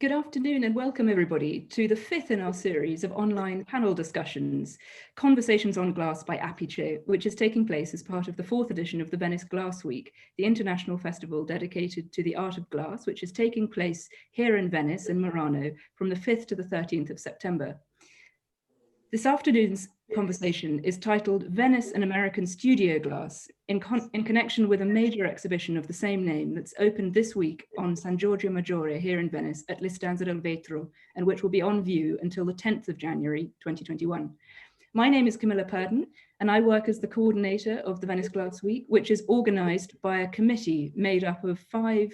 Good afternoon and welcome everybody to the fifth in our series of online panel discussions, Conversations on Glass by Apice, which is taking place as part of the fourth edition of the Venice Glass Week, the international festival dedicated to the art of glass, which is taking place here in Venice and Murano from the 5th to the 13th of September. This afternoon's conversation is titled Venice and American Studio Glass in connection with a major exhibition of the same name that's opened this week on San Giorgio Maggiore here in Venice at L'Istanza del Vetro, and which will be on view until the 10th of January 2021. My name is Camilla Purden, and I work as the coordinator of the Venice Glass Week, which is organized by a committee made up of 5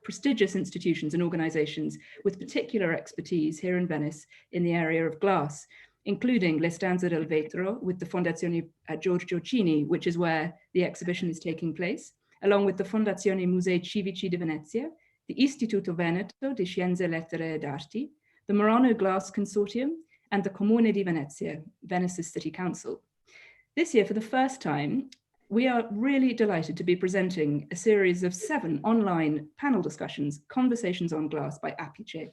prestigious institutions and organizations with particular expertise here in Venice in the area of glass, including L'Istanza del Vetro with the Fondazione Giorgio Cini, which is where the exhibition is taking place, along with the Fondazione Musei Civici di Venezia, the Istituto Veneto di Scienze, Lettere ed Arti, the Murano Glass Consortium, and the Comune di Venezia, Venice's City Council. This year, for the first time, we are really delighted to be presenting a series of 7 online panel discussions, Conversations on Glass by Apice,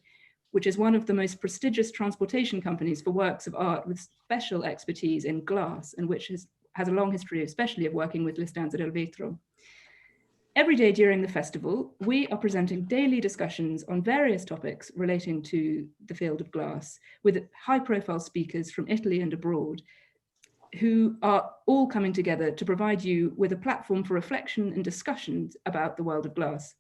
which is one of the most prestigious transportation companies for works of art with special expertise in glass, and which has a long history, especially of working with L'Istanza del Vetro. Every day during the festival, we are presenting daily discussions on various topics relating to the field of glass with high-profile speakers from Italy and abroad, who are all coming together to provide you with a platform for reflection and discussions about the world of glass.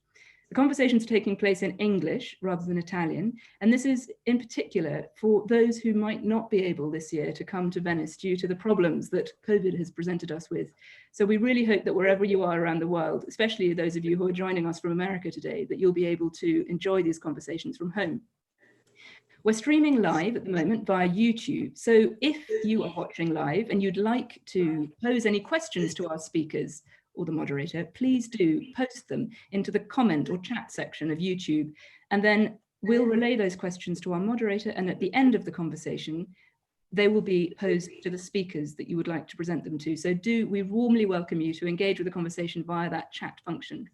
The conversations are taking place in English rather than Italian, and this is in particular for those who might not be able this year to come to Venice due to the problems that COVID has presented us with. So we really hope that wherever you are around the world, especially those of you who are joining us from America today, that you'll be able to enjoy these conversations from home. We're streaming live at the moment via YouTube. So if you are watching live and you'd like to pose any questions to our speakers or the moderator, please do post them into the comment or chat section of YouTube, and then we'll relay those questions to our moderator, and at the end of the conversation, they will be posed to the speakers that you would like to present them to. So we warmly welcome you to engage with the conversation via that chat function.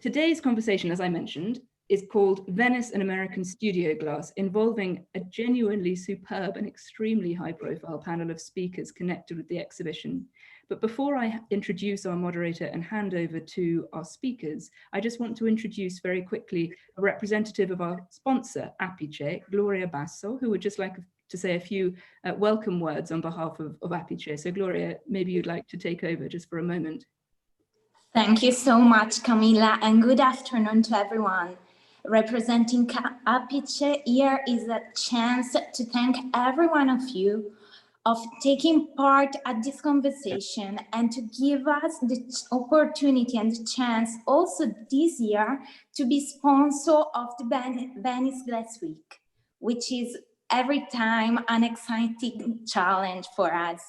Today's conversation, as I mentioned, is called Venice and American Studio Glass, involving a genuinely superb and extremely high-profile panel of speakers connected with the exhibition. But before I introduce our moderator and hand over to our speakers, I just want to introduce very quickly a representative of our sponsor, Apice, Gloria Basso, who would just like to say a few welcome words on behalf of Apice. So Gloria, maybe you'd like to take over just for a moment. Thank you so much, Camilla, and good afternoon to everyone. Representing Apice, here is a chance to thank every one of you of taking part at this conversation and to give us the opportunity and the chance also this year to be sponsor of the Venice Glass Week, which is every time an exciting challenge for us.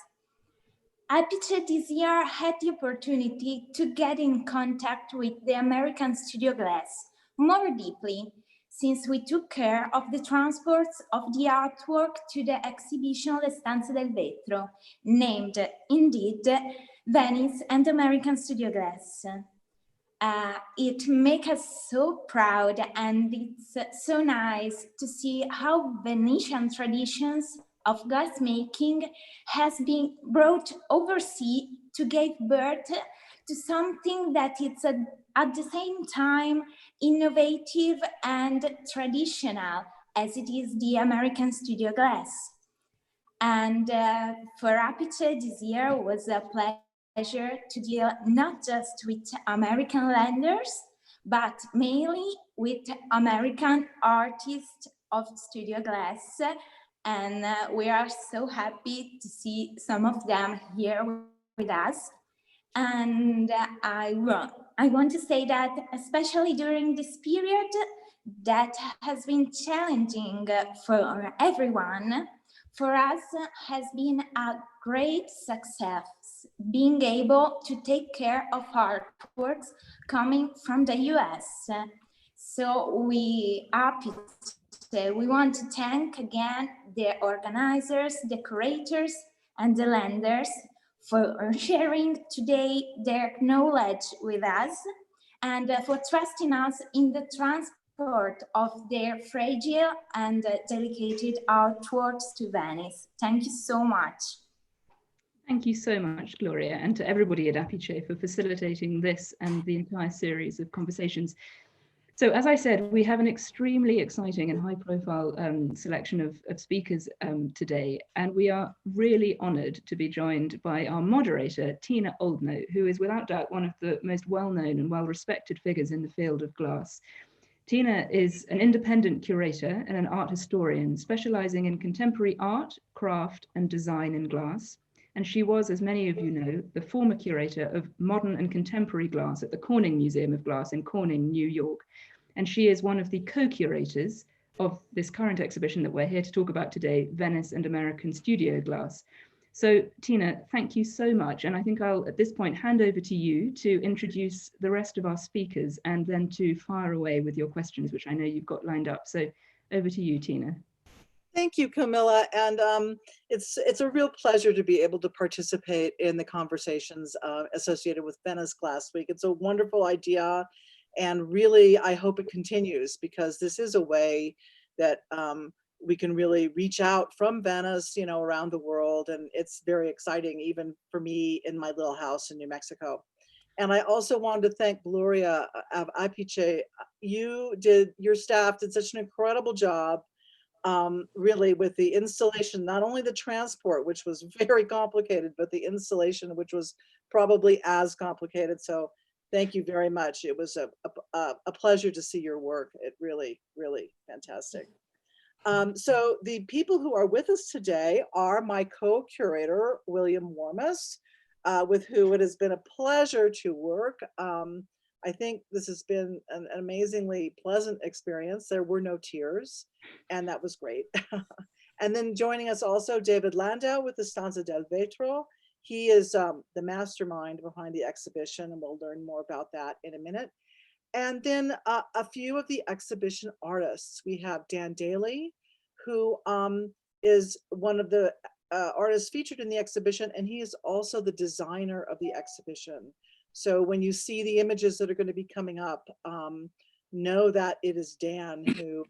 Apice this year had the opportunity to get in contact with the American Studio Glass more deeply, since we took care of the transports of the artwork to the exhibition L'Istanza del Vetro, named indeed Venice and American Studio Glass. It makes us so proud, and it's so nice to see how Venetian traditions of glassmaking has been brought overseas to give birth to something that it's at the same time innovative and traditional as it is the American Studio Glass. And for Apice this year was a pleasure to deal not just with American lenders, but mainly with American artists of Studio Glass. And we are so happy to see some of them here with us. And I want to say that especially during this period that has been challenging for everyone, for us has been a great success, being able to take care of artworks coming from the US. So we want to thank again the organizers, the curators, and the lenders for sharing today their knowledge with us and for trusting us in the transport of their fragile and dedicated artworks to Venice. Thank you so much. Thank you so much, Gloria, and to everybody at Apice for facilitating this and the entire series of conversations. So as I said, we have an extremely exciting and high-profile selection of speakers today, and we are really honoured to be joined by our moderator, Tina Oldnote, who is without doubt one of the most well-known and well-respected figures in the field of glass. Tina is an independent curator and an art historian specialising in contemporary art, craft and design in glass. And she was, as many of you know, the former curator of modern and contemporary glass at the Corning Museum of Glass in Corning, New York. And she is one of the co-curators of this current exhibition that we're here to talk about today, Venice and American Studio Glass. So Tina, thank you so much. And I think I'll at this point hand over to you to introduce the rest of our speakers and then to fire away with your questions, which I know you've got lined up. So over to you, Tina. Thank you, Camilla. And it's a real pleasure to be able to participate in the conversations associated with Venice Glass Week. It's a wonderful idea. And really, I hope it continues, because this is a way that we can really reach out from Venice, you know, around the world. And it's very exciting, even for me in my little house in New Mexico. And I also wanted to thank Gloria of Apice. Your staff did such an incredible job, really, with the installation, not only the transport, which was very complicated, but the installation, which was probably as complicated. So thank you very much. It was a pleasure to see your work. It really, really fantastic. So the people who are with us today are my co-curator, William Warmus, with who it has been a pleasure to work. I think this has been an amazingly pleasant experience. There were no tears, and that was great. And then joining us also, David Landau with the Stanza del Vetro. He is the mastermind behind the exhibition, and we'll learn more about that in a minute. And then a few of the exhibition artists. We have Dan Daly, who is one of the artists featured in the exhibition, and he is also the designer of the exhibition. So when you see the images that are going to be coming up, know that it is Dan who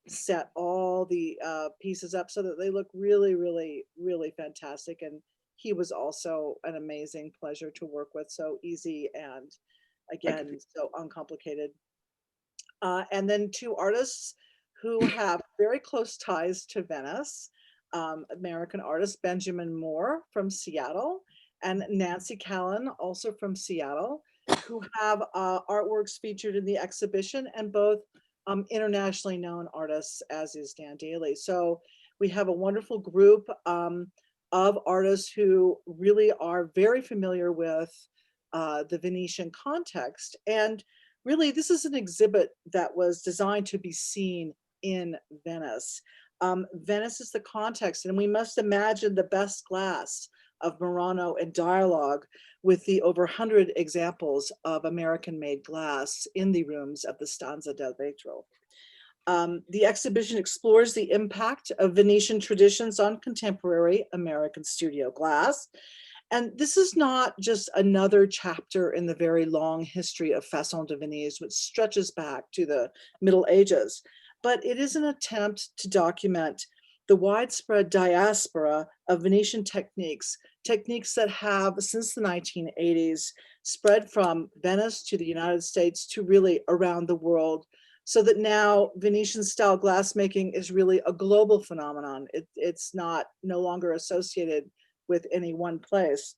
set all the pieces up so that they look really, really, really fantastic. And he was also an amazing pleasure to work with, so easy and, again, so uncomplicated. And then two artists who have very close ties to Venice, American artist Benjamin Moore from Seattle and Nancy Callan, also from Seattle, who have artworks featured in the exhibition, and both internationally known artists, as is Dan Daly. So we have a wonderful group of artists who really are very familiar with the Venetian context. And really, this is an exhibit that was designed to be seen in Venice. Venice is the context, and we must imagine the best glass of Murano and dialogue with the over 100 examples of American-made glass in the rooms of the Stanza del Vetro. The exhibition explores the impact of Venetian traditions on contemporary American studio glass. And this is not just another chapter in the very long history of Façon de Venise, which stretches back to the Middle Ages, but it is an attempt to document the widespread diaspora of Venetian techniques that have, since the 1980s, spread from Venice to the United States to really around the world, so that now Venetian style glassmaking is really a global phenomenon. It's no longer associated with any one place.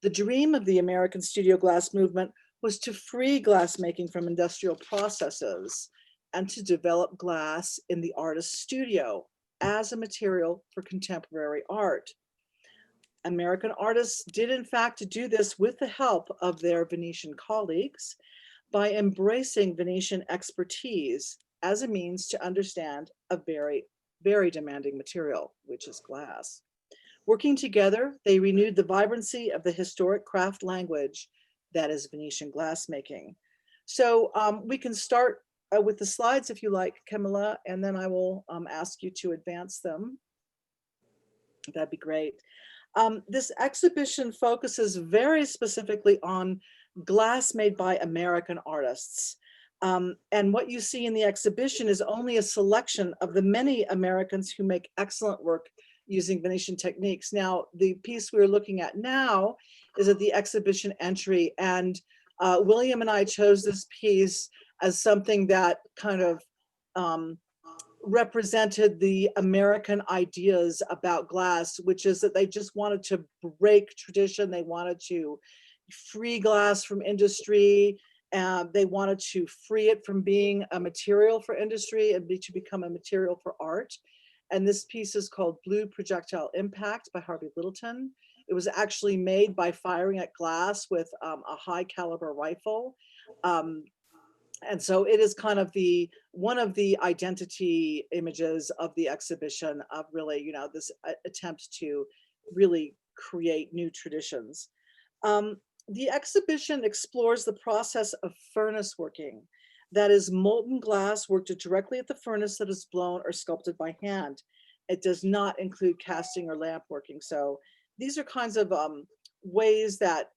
The dream of the American studio glass movement was to free glassmaking from industrial processes and to develop glass in the artist's studio as a material for contemporary art. American artists did in fact do this with the help of their Venetian colleagues by embracing Venetian expertise as a means to understand a very, very demanding material, which is glass. Working together, they renewed the vibrancy of the historic craft language that is Venetian glassmaking. So we can start with the slides if you like, Camilla, and then I will ask you to advance them. That'd be great. This exhibition focuses very specifically on glass made by American artists. And what you see in the exhibition is only a selection of the many Americans who make excellent work using Venetian techniques. Now, the piece we're looking at now is at the exhibition entry, and William and I chose this piece as something that kind of represented the American ideas about glass, which is that they just wanted to break tradition. They wanted to free glass from industry. They wanted to free it from being a material for industry and to become a material for art. And this piece is called Blue Projectile Impact by Harvey Littleton. It was actually made by firing at glass with a high caliber rifle. And so it is kind of one of the identity images of the exhibition of really, you know, this attempt to really create new traditions. The exhibition explores the process of furnace working. That is molten glass worked directly at the furnace that is blown or sculpted by hand. It does not include casting or lamp working. So these are kinds of ways that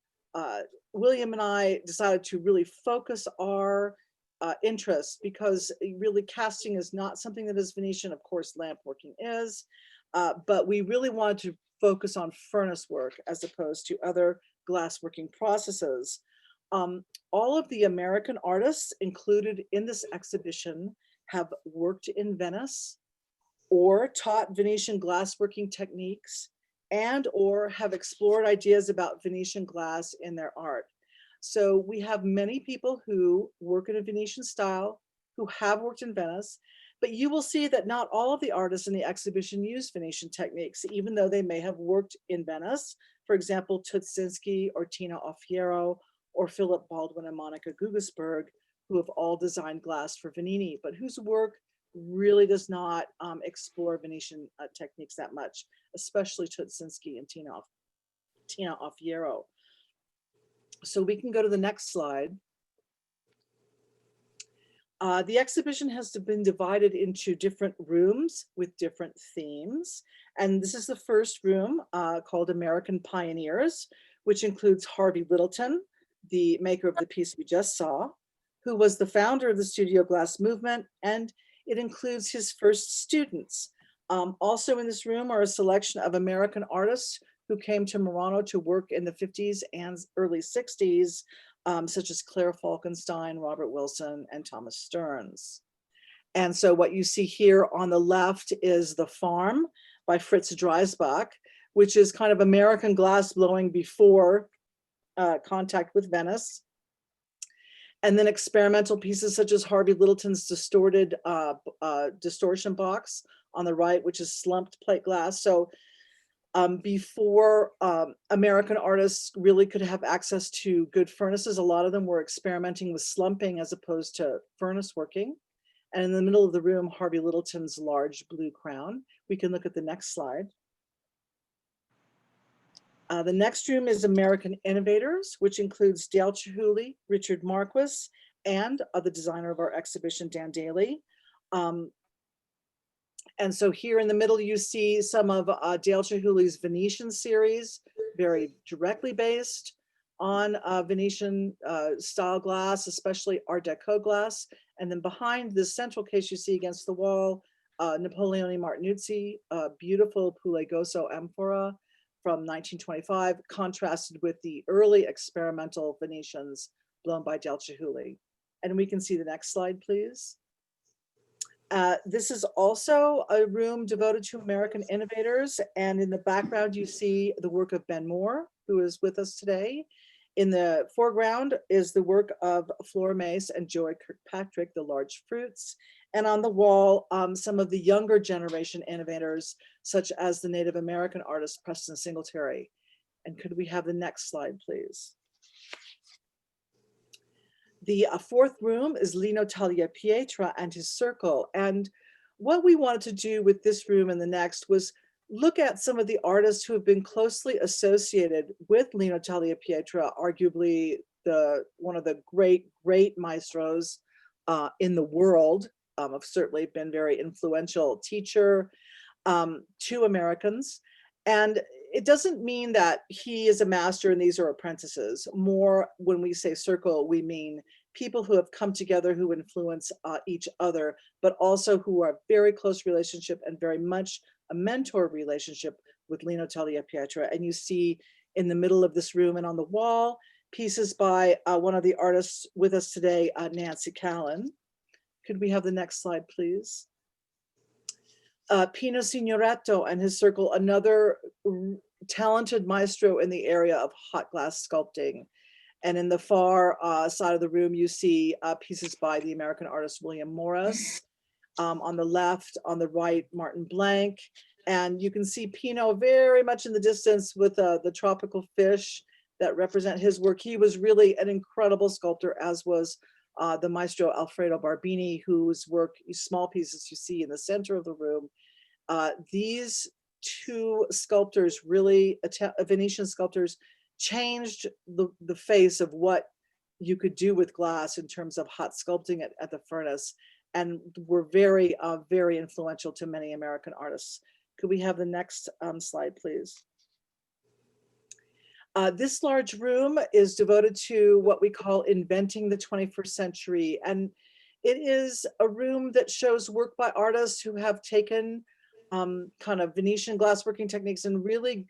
William and I decided to really focus our interest, because really casting is not something that is Venetian. Of course, lamp working is, but we really wanted to focus on furnace work as opposed to other glassworking processes. All of the American artists included in this exhibition have worked in Venice or taught Venetian glassworking techniques and or have explored ideas about Venetian glass in their art. So we have many people who work in a Venetian style, who have worked in Venice, but you will see that not all of the artists in the exhibition use Venetian techniques, even though they may have worked in Venice. For example, Tutsinski or Tina Offiero or Philip Baldwin and Monica Gugasberg, who have all designed glass for Venini, but whose work really does not explore Venetian techniques that much, especially Tutsinski and Tina Offiero. So we can go to the next slide. The exhibition has been divided into different rooms with different themes. And this is the first room called American Pioneers, which includes Harvey Littleton, the maker of the piece we just saw, who was the founder of the studio glass movement, and it includes his first students. Also in this room are a selection of American artists who came to Murano to work in the 50s and early 60s, such as Claire Falkenstein, Robert Wilson, and Thomas Stearns. And so what you see here on the left is The Farm by Fritz Dreisbach, which is kind of American glass blowing before contact with Venice. And then experimental pieces such as Harvey Littleton's distorted distortion box on the right, which is slumped plate glass. So before American artists really could have access to good furnaces, a lot of them were experimenting with slumping as opposed to furnace working. And in the middle of the room, Harvey Littleton's large blue crown. We can look at the next slide. The next room is American Innovators, which includes Dale Chihuly, Richard Marquis, and the designer of our exhibition, Dan Daly. And so here in the middle, you see some of Dale Chihuly's Venetian series, very directly based on Venetian style glass, especially Art Deco glass. And then behind this central case you see against the wall, Napoleone Martinuzzi, beautiful Pulegoso amphora from 1925, contrasted with the early experimental Venetians blown by Dale Chihuly. And we can see the next slide, please. This is also a room devoted to American innovators. And in the background, you see the work of Ben Moore, who is with us today. In the foreground is the work of Flora Mace and Joy Kirkpatrick, The Large Fruits. And on the wall, some of the younger generation innovators, such as the Native American artist, Preston Singletary. And could we have the next slide, please? The fourth room is Lino Tagliapietra and his circle. And what we wanted to do with this room and the next was look at some of the artists who have been closely associated with Lino Tagliapietra, arguably one of the great maestros in the world, have certainly been very influential teacher to Americans. And it doesn't mean that he is a master and these are apprentices. More, when we say circle, we mean people who have come together who influence each other, but also who are very close relationship and very much a mentor relationship with Lino Tagliapietra. And you see in the middle of this room and on the wall, pieces by one of the artists with us today, Nancy Callan. Could we have the next slide, please? Pino Signoretto and his circle, another talented maestro in the area of hot glass sculpting. And in the far side of the room, you see pieces by the American artist William Morris. On the left, on the right, Martin Blank. And you can see Pino very much in the distance with the tropical fish that represent his work. He was really an incredible sculptor, as was the maestro Alfredo Barbini, whose work, small pieces you see in the center of the room. These two sculptors, really Venetian sculptors, changed the face of what you could do with glass in terms of hot sculpting at the furnace, and were very, very influential to many American artists. Could we have the next slide, please? This large room is devoted to what we call inventing the 21st century. And it is a room that shows work by artists who have taken kind of Venetian glassworking techniques and really,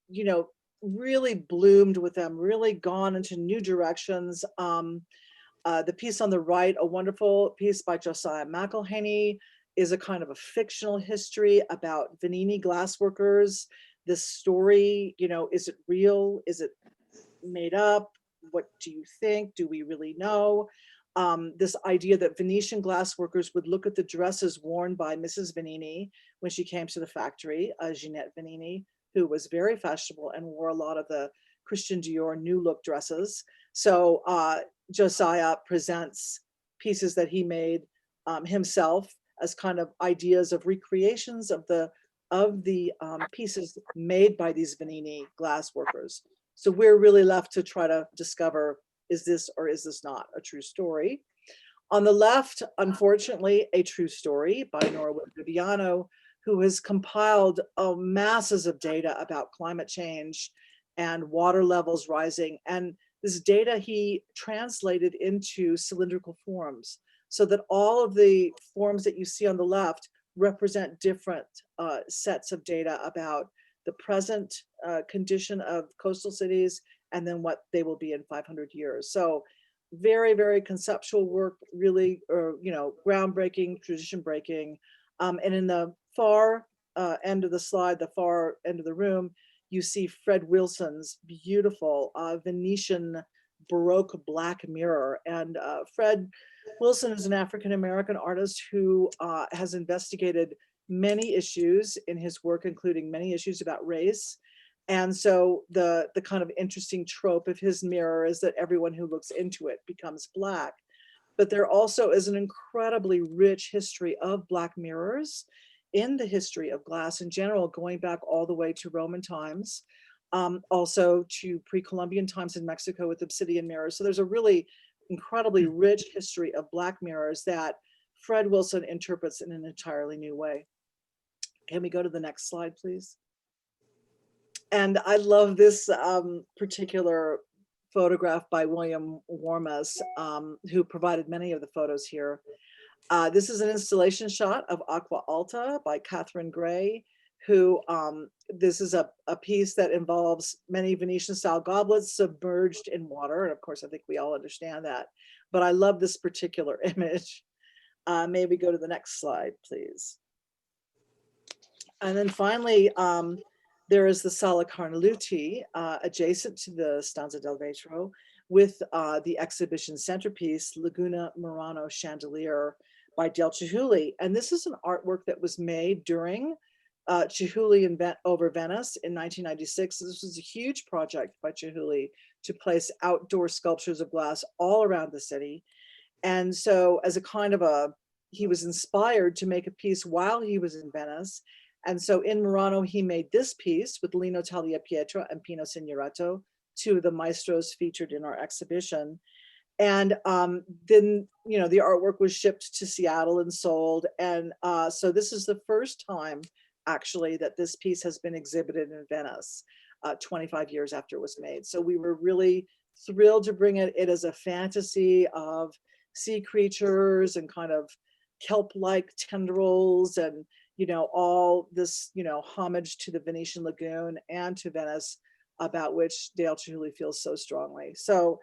you know, really bloomed with them, really gone into new directions. The piece on the right, a wonderful piece by Josiah McElhaney, is a kind of a fictional history about Venini glassworkers. This story, you know, is it real? Is it made up? What do you think? Do we really know? This idea that Venetian glassworkers would look at the dresses worn by Mrs. Venini when she came to the factory, Ginette Venini, who was very fashionable and wore a lot of the Christian Dior new look dresses. So Josiah presents pieces that he made himself as kind of ideas of recreations of the pieces made by these Venini glass workers. So we're really left to try to discover, is this or is this not a true story? On the left, unfortunately, a true story by Nora Viviano, who has compiled masses of data about climate change and water levels rising. And this data he translated into cylindrical forms, so that all of the forms that you see on the left represent different sets of data about the present condition of coastal cities and then what they will be in 500 years. So very, very conceptual work, really, you know, groundbreaking, tradition breaking. And in the far end of the slide, the far end of the room, you see Fred Wilson's beautiful Venetian Baroque black mirror. And Fred Wilson is an African-American artist who has investigated many issues in his work, including many issues about race. And so the kind of interesting trope of his mirror is that everyone who looks into it becomes Black. But there also is an incredibly rich history of Black mirrors in the history of glass in general, going back all the way to Roman times, also to pre-Columbian times in Mexico with obsidian mirrors. So there's a really incredibly rich history of Black mirrors that Fred Wilson interprets in an entirely new way. Can we go to the next slide, please? And I love this particular photograph by William Warmes, who provided many of the photos here. This is an installation shot of Aqua Alta by Catherine Gray, who, this is a piece that involves many Venetian style goblets submerged in water. And of course, I think we all understand that, but I love this particular image. May we go to the next slide, please? And then finally, there is the Sala Carneluti adjacent to the Stanza del Vetro with the exhibition centerpiece, Laguna Murano Chandelier by Del Chihuly. And this is an artwork that was made during Chihuly over Venice in 1996. This was a huge project by Chihuly to place outdoor sculptures of glass all around the city. And so as a kind of he was inspired to make a piece while he was in Venice. And so in Murano, he made this piece with Lino Tagliapietra and Pino Signoretto, two of the maestros featured in our exhibition. And then, you know, the artwork was shipped to Seattle and sold. And so this is the first time actually, that this piece has been exhibited in Venice 25 years after it was made. So we were really thrilled to bring it as a fantasy of sea creatures and kind of kelp-like tendrils, and all this homage to the Venetian lagoon and to Venice, about which Dale Chihuly feels so strongly. So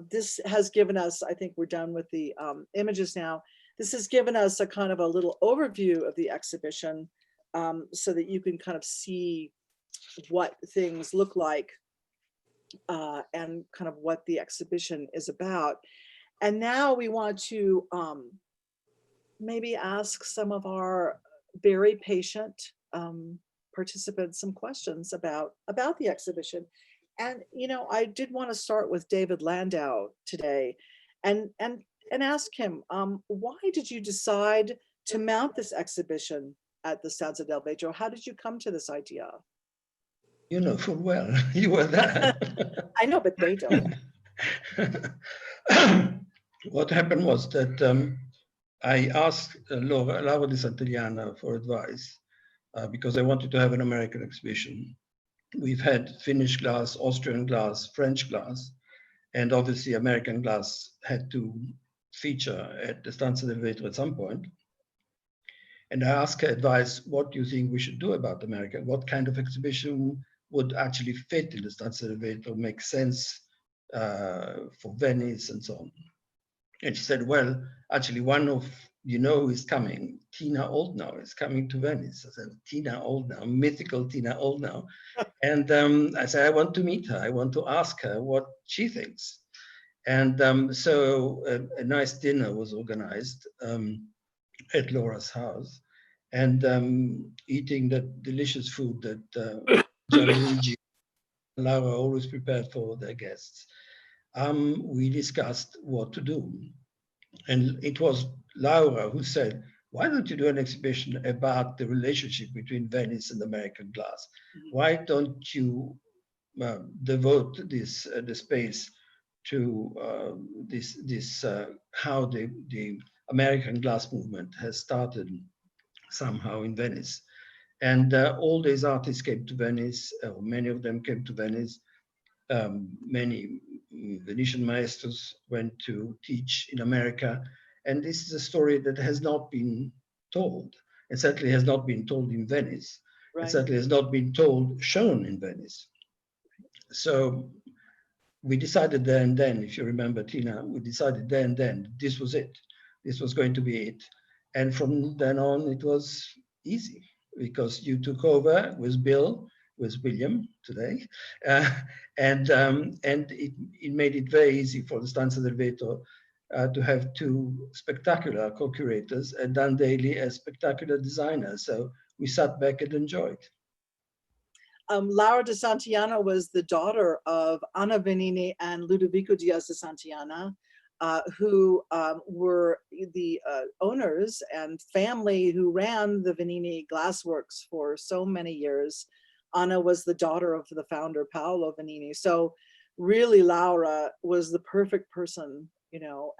this has given us, I think we're done with the images now. This has given us a kind of a little overview of the exhibition, so that you can kind of see what things look like and kind of what the exhibition is about. And now we want to maybe ask some of our very patient participants some questions about the exhibition. And I did want to start with David Landau today, and ask him, why did you decide to mount this exhibition at the Stanza del Vetro? How did you come to this idea? You know full well, you were there. I know, but they don't. What happened was that I asked Laura Di Santillana for advice because I wanted to have an American exhibition. We've had Finnish glass, Austrian glass, French glass, and obviously American glass had to feature at the Stanza del Vetro at some point. And I asked her advice, what do you think we should do about America? What kind of exhibition would actually fit in the Stanza del Vetro, make sense for Venice and so on? And she said, well, actually one of, who is coming, Tina Oldnow is coming to Venice. I said, Tina Oldnow, mythical Tina Oldnow. And I said, I want to meet her. I want to ask her what she thinks. And so a nice dinner was organized at Laura's house, and eating that delicious food that Gianluigi and Laura always prepared for their guests. We discussed what to do. And it was Laura who said, why don't you do an exhibition about the relationship between Venice and American glass? Why don't you devote this the space to how the American glass movement has started somehow in Venice? And all these artists came to Venice, or many of them came to Venice. Many Venetian maestros went to teach in America. And this is a story that has not been told. It certainly has not been told in Venice. Right. It certainly has not been shown in Venice. So we decided there and then, if you remember, Tina, we decided there and then, this was it. This was going to be it. And from then on, it was easy because you took over with Bill, with William today, and it made it very easy for the Stanza del Vetro to have two spectacular co-curators and Dan Daly as spectacular designers. So we sat back and enjoyed. Laura Di Santillana was the daughter of Anna Venini and Ludovico Diaz de Santillana, who were the owners and family who ran the Venini Glassworks for so many years. Anna was the daughter of the founder, Paolo Venini. So really, Laura was the perfect person,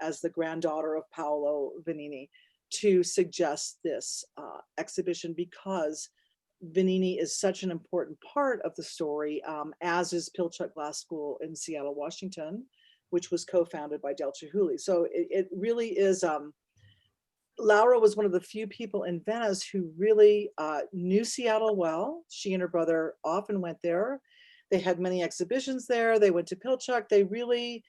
as the granddaughter of Paolo Venini, to suggest this exhibition, because Venini is such an important part of the story, as is Pilchuck Glass School in Seattle, Washington, which was co-founded by Dale Chihuly. So it really is, Laura was one of the few people in Venice who really knew Seattle well. She and her brother often went there. They had many exhibitions there. They went to Pilchuck. They really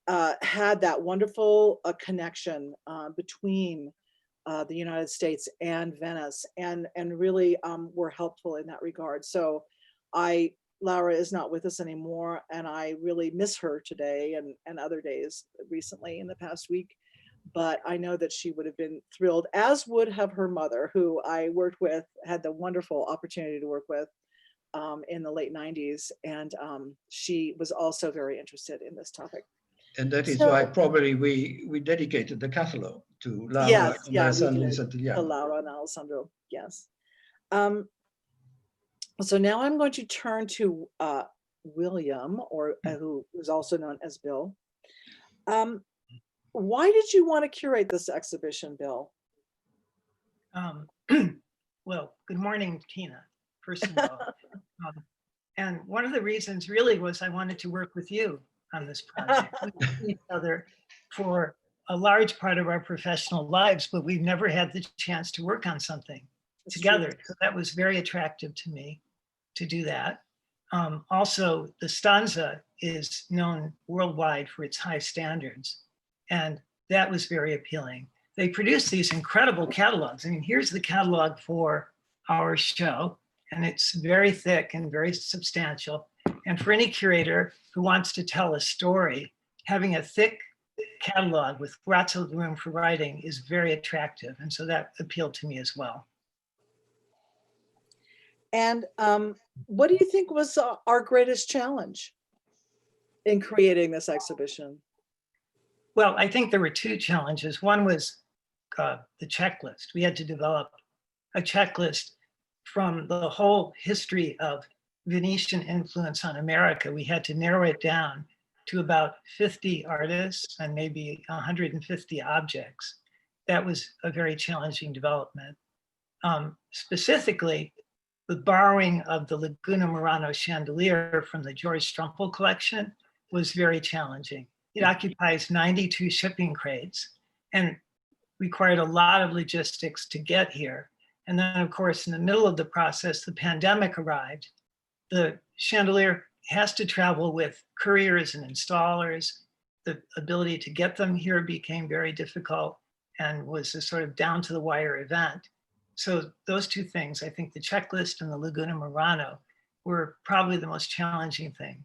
had that wonderful connection between the United States and Venice, and really were helpful in that regard. So Laura is not with us anymore, and I really miss her today and other days recently in the past week. But I know that she would have been thrilled, as would have her mother, who I worked with, had the wonderful opportunity to work with in the late 90s. And she was also very interested in this topic. And that is why probably we dedicated the catalog to Laura, yes, and Alessandro Di Santillana. To Laura and Alessandro, yes. So now I'm going to turn to William, or who's also known as Bill. Why did you want to curate this exhibition, Bill? Well, good morning, Tina, first of all. And one of the reasons really was I wanted to work with you on this project. We've known each other for a large part of our professional lives, but we've never had the chance to work on something together. So that was very attractive to me to do that. Also, the stanza is known worldwide for its high standards, and that was very appealing. They produce these incredible catalogs. I mean, here's the catalog for our show, and it's very thick and very substantial. And for any curator who wants to tell a story, having a thick catalog with lots of room for writing is very attractive. And so that appealed to me as well. And what do you think was our greatest challenge in creating this exhibition? Well, I think there were two challenges. One was the checklist. We had to develop a checklist from the whole history of Venetian influence on America. We had to narrow it down to about 50 artists and maybe 150 objects. That was a very challenging development. Specifically, the borrowing of the Laguna Murano chandelier from the George Strumpel collection was very challenging. It occupies 92 shipping crates and required a lot of logistics to get here. And then, of course, in the middle of the process, the pandemic arrived. The chandelier has to travel with couriers and installers. The ability to get them here became very difficult and was a sort of down to the wire event. So those two things, I think the checklist and the Laguna Murano were probably the most challenging things.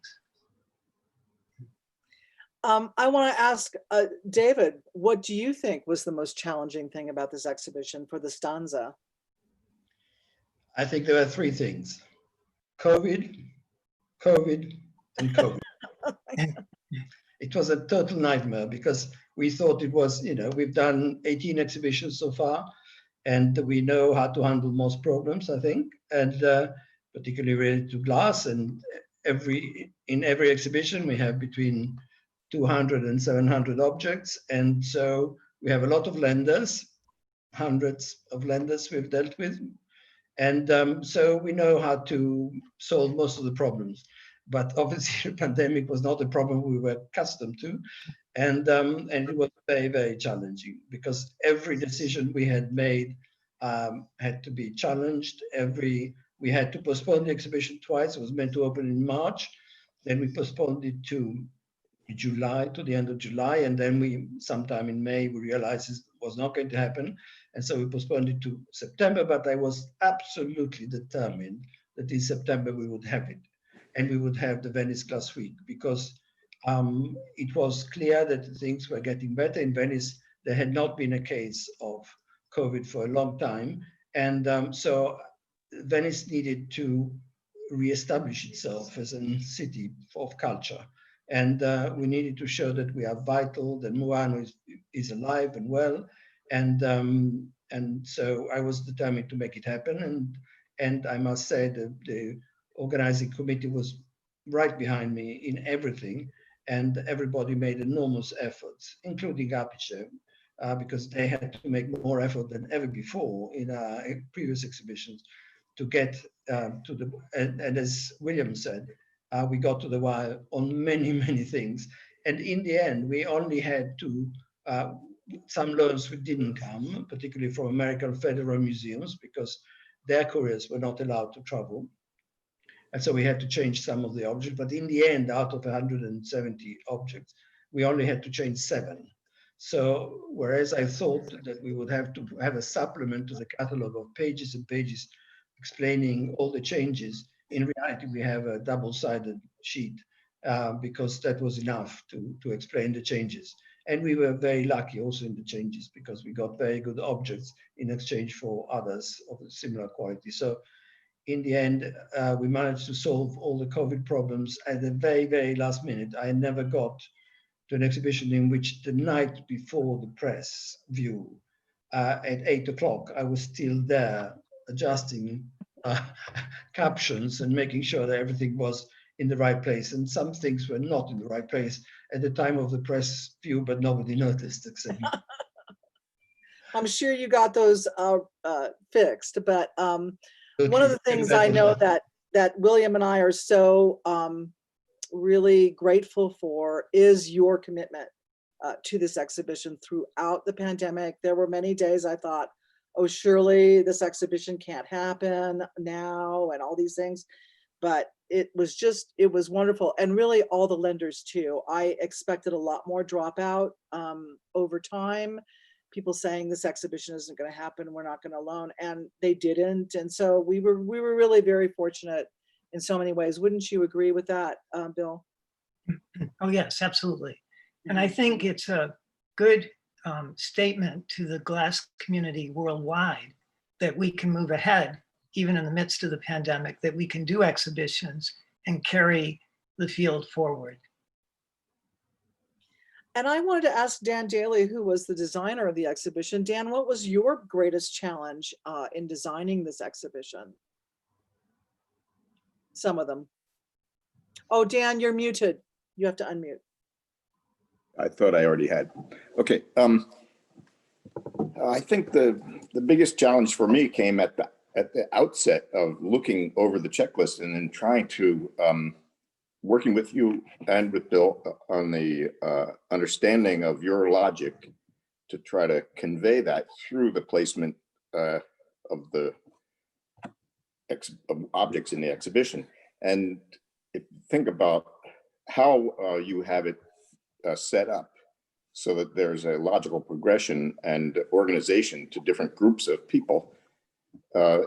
I want to ask David, what do you think was the most challenging thing about this exhibition for the stanza? I think there were three things: COVID, COVID, and COVID. It was a total nightmare because we thought it was, we've done 18 exhibitions so far, and we know how to handle most problems, I think, and particularly related to glass. And in every exhibition, we have between 200 and 700 objects. And so we have a lot of lenders, hundreds of lenders we've dealt with. And so we know how to solve most of the problems. But obviously the pandemic was not a problem we were accustomed to. And it was very, very challenging because every decision we had made had to be challenged. We had to postpone the exhibition twice. It was meant to open in March. Then we postponed it to July, to the end of July. And then sometime in May, we realized it was not going to happen. And so we postponed it to September, but I was absolutely determined that in September we would have it. And we would have the Venice Glass Week because it was clear that things were getting better. In Venice, there had not been a case of COVID for a long time. And so Venice needed to reestablish itself as a city of culture. And we needed to show that we are vital, that Murano is alive and well. And so I was determined to make it happen. And I must say that the organizing committee was right behind me in everything. And everybody made enormous efforts, including Apice, because they had to make more effort than ever before in previous exhibitions to get to the, and as William said, we got to the wire on many, many things. And in the end, we only had to, some loans didn't come, particularly from American federal museums, because their couriers were not allowed to travel. And so we had to change some of the objects. But in the end, out of 170 objects, we only had to change 7. So whereas I thought that we would have to have a supplement to the catalog of pages and pages explaining all the changes, in reality, we have a double-sided sheet because that was enough to explain the changes. And we were very lucky also in the changes because we got very good objects in exchange for others of a similar quality. So in the end, we managed to solve all the COVID problems at the very, very last minute. I never got to an exhibition in which the night before the press view at 8 o'clock, I was still there adjusting captions and making sure that everything was in the right place. And some things were not in the right place at the time of the press view, but nobody noticed except me. I'm sure you got those fixed, but one of the things That I was know that. that William and I are so really grateful for is your commitment to this exhibition throughout the pandemic. There were many days I thought, oh, surely this exhibition can't happen now and all these things. But it was wonderful. And really all the lenders too. I expected a lot more dropout over time. People saying this exhibition isn't going to happen, we're not going to loan, and they didn't. And so we were really very fortunate in so many ways. Wouldn't you agree with that, Bill? Oh, yes, absolutely. And I think it's a good statement to the glass community worldwide that we can move ahead, even in the midst of the pandemic, that we can do exhibitions and carry the field forward. And I wanted to ask Dan Daly, who was the designer of the exhibition. Dan, what was your greatest challenge in designing this exhibition? Some of them. Oh, Dan, you're muted. You have to unmute. I thought I already had. Okay. I think the biggest challenge for me came at the outset of looking over the checklist and then trying to working with you and with Bill on the understanding of your logic to try to convey that through the placement of the objects in the exhibition. And if you think about how you have it set up so that there's a logical progression and organization to different groups of people,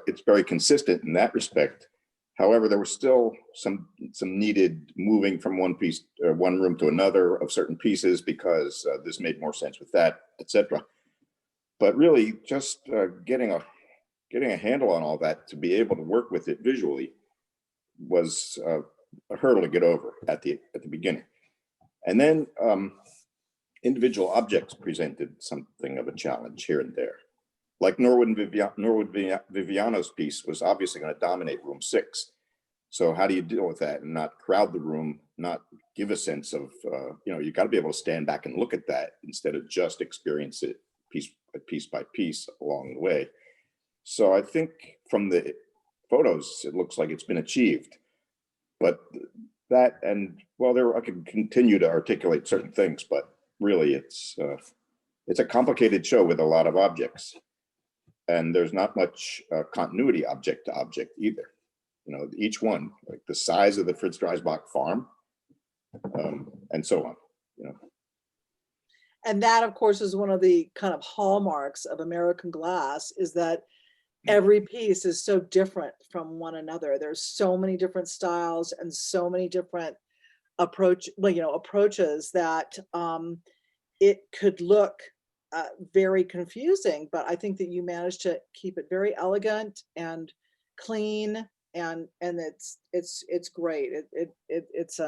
it's very consistent in that respect. However, there was still some needed moving from one room to another of certain pieces because this made more sense with that, etc. But really, just getting a handle on all that to be able to work with it visually was a hurdle to get over at the beginning. And then individual objects presented something of a challenge here and there. Like Norwood Viviano's piece was obviously going to dominate room 6. So how do you deal with that and not crowd the room, not give a sense of, you got to be able to stand back and look at that instead of just experience it piece by piece along the way. So I think from the photos, it looks like it's been achieved. But that, and well, I could continue to articulate certain things, but really it's a complicated show with a lot of objects. And there's not much continuity object to object either. Each one, like the size of the Fritz Dreisbach farm, and so on. And that, of course, is one of the kind of hallmarks of American glass, is that every piece is so different from one another. There's so many different styles and so many different approaches that it could look very confusing, but I think that you managed to keep it very elegant and clean, and it's great. It's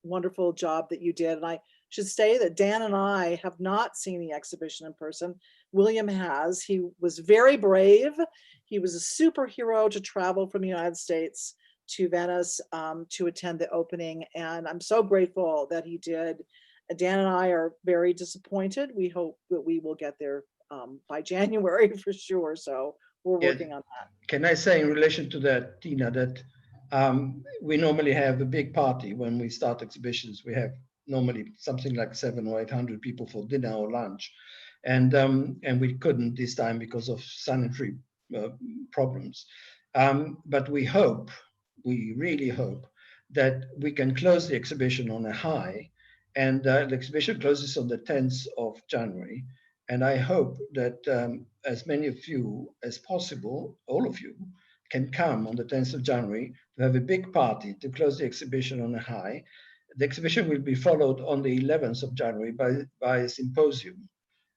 wonderful job that you did. And I should say that Dan and I have not seen the exhibition in person. William has. He was very brave. He was a superhero to travel from the United States to Venice to attend the opening, and I'm so grateful that he did. Dan and I are very disappointed. We hope that we will get there by January for sure. So we're working on that. Can I say in relation to that, Tina, that we normally have a big party when we start exhibitions. We have normally something like 700 or 800 people for dinner or lunch. And we couldn't this time because of sanitary problems. But we really hope that we can close the exhibition on a high. And the exhibition closes on the 10th of January. And I hope that as many of you as possible, all of you, can come on the 10th of January to have a big party to close the exhibition on a high. The exhibition will be followed on the 11th of January by a symposium,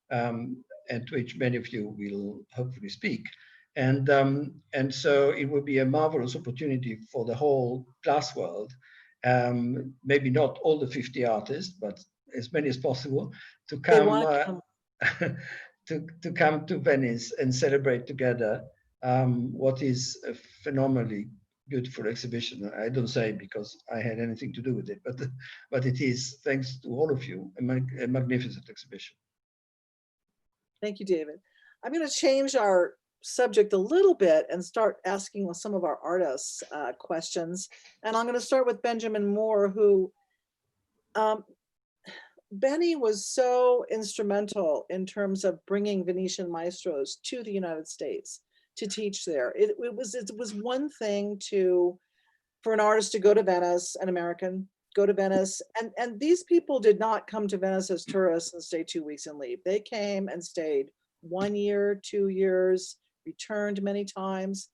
at which many of you will hopefully speak. And so it will be a marvelous opportunity for the whole glass world, maybe not all the 50 artists, but as many as possible, to come to come to Venice and celebrate together what is a phenomenally beautiful exhibition. I don't say because I had anything to do with it, but it is, thanks to all of you, a magnificent exhibition. Thank you, David. I'm going to change our subject a little bit and start asking some of our artists questions. And I'm going to start with Benjamin Moore, who Benny was so instrumental in terms of bringing Venetian maestros to the United States to teach there. It was one thing for an artist to go to Venice, an American, go to Venice. And these people did not come to Venice as tourists and stay 2 weeks and leave. They came and stayed 1 year, 2 years, returned many times.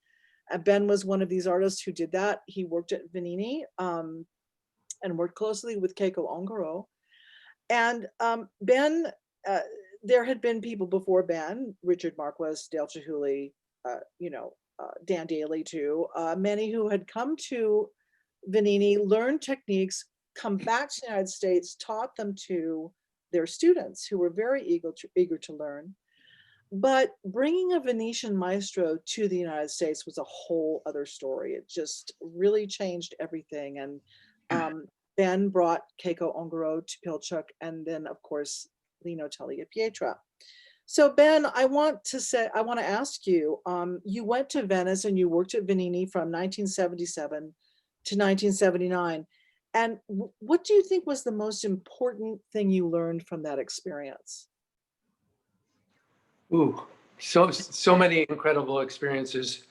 Ben was one of these artists who did that. He worked at Venini and worked closely with Keiko Ongaro. And Ben, there had been people before Ben, Richard Marquis, Dale Chihuly, Dan Daly too, many who had come to Venini, learned techniques, come back to the United States, taught them to their students who were very eager to learn. But bringing a Venetian maestro to the United States was a whole other story. It just really changed everything. And Ben brought Keiko Ongaro to Pilchuck, and then of course, Lino Tagliapietra. So Ben, I want to ask you, you went to Venice and you worked at Venini from 1977 to 1979. And what do you think was the most important thing you learned from that experience? Ooh, so many incredible experiences.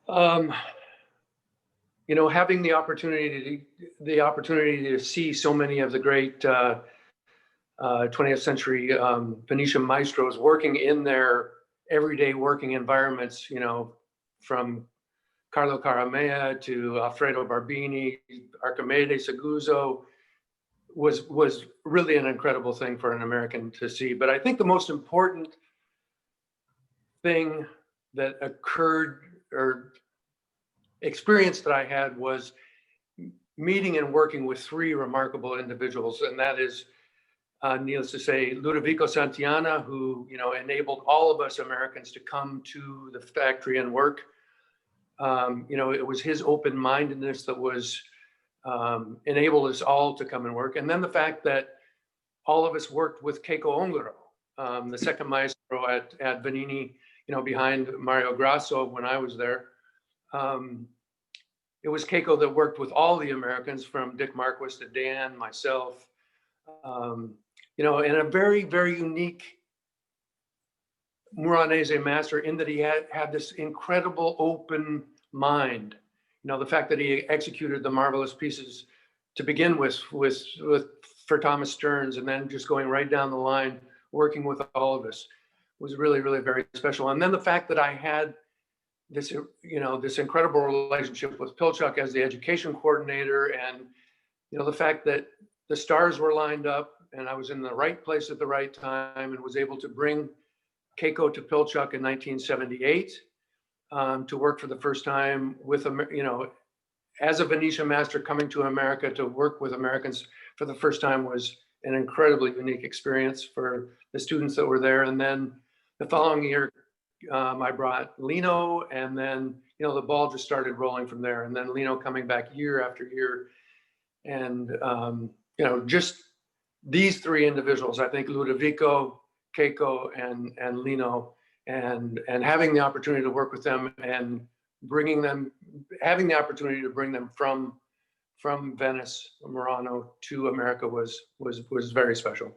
Having the opportunity to see so many of the great 20th century Venetian maestros working in their everyday working environments, from Carlo Caramea to Alfredo Barbini, Archimedes Seguzzo, was really an incredible thing for an American to see. But I think the most important thing that occurred or experience that I had was meeting and working with three remarkable individuals, and that is, needless to say, Ludovico Santillana, who enabled all of us Americans to come to the factory and work. It was his open-mindedness that was enabled us all to come and work, and then the fact that all of us worked with Keiko Ongaro, the second maestro at Venini, behind Mario Grasso when I was there. It was Keiko that worked with all the Americans, from Dick Marquis to Dan, myself, and a very, very unique Muranese master in that he had this incredible open mind. The fact that he executed the marvelous pieces to begin with for Thomas Stearns, and then just going right down the line, working with all of us, was really, really very special. And then the fact that I had this, this incredible relationship with Pilchuck as the education coordinator, and, the fact that the stars were lined up and I was in the right place at the right time and was able to bring Keiko to Pilchuck in 1978 to work for the first time with, as a Venetian master coming to America to work with Americans for the first time was an incredibly unique experience for the students that were there. And then the following year, I brought Lino, and then, the ball just started rolling from there. And then Lino coming back year after year. And, just these three individuals, I think Ludovico, Keiko, and Lino, and having the opportunity to work with them and having the opportunity to bring them from Venice, Murano to America was very special.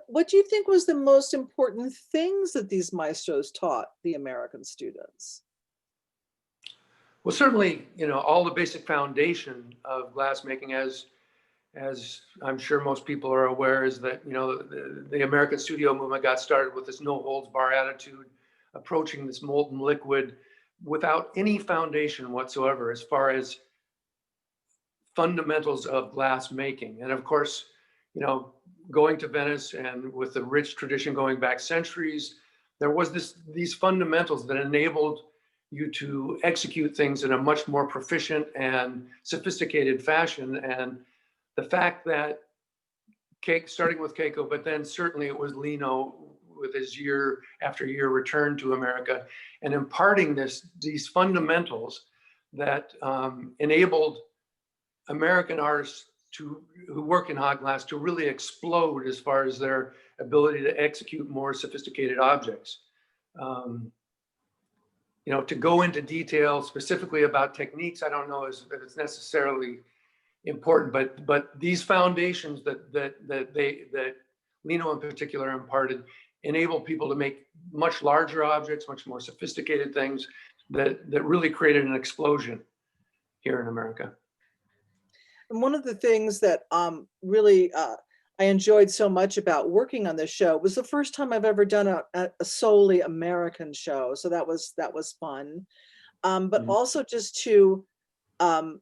What do you think was the most important things that these maestros taught the American students? Well, certainly, all the basic foundation of glassmaking, as I'm sure most people are aware, is that, the American studio movement got started with this no holds bar attitude, approaching this molten liquid without any foundation whatsoever as far as fundamentals of glass making. And of course, going to Venice, and with the rich tradition going back centuries, there was these fundamentals that enabled you to execute things in a much more proficient and sophisticated fashion. And the fact that starting with Keiko, but then certainly it was Lino with his year after year return to America, and imparting these fundamentals that enabled American artists who work in hot glass to really explode as far as their ability to execute more sophisticated objects. You know, to go into detail specifically about techniques, I don't know if it's necessarily important, but these foundations that Lino in particular imparted enable people to make much larger objects, much more sophisticated things that really created an explosion here in America. And one of the things that really I enjoyed so much about working on this show was the first time I've ever done a solely American show. So that was fun. But also just to, and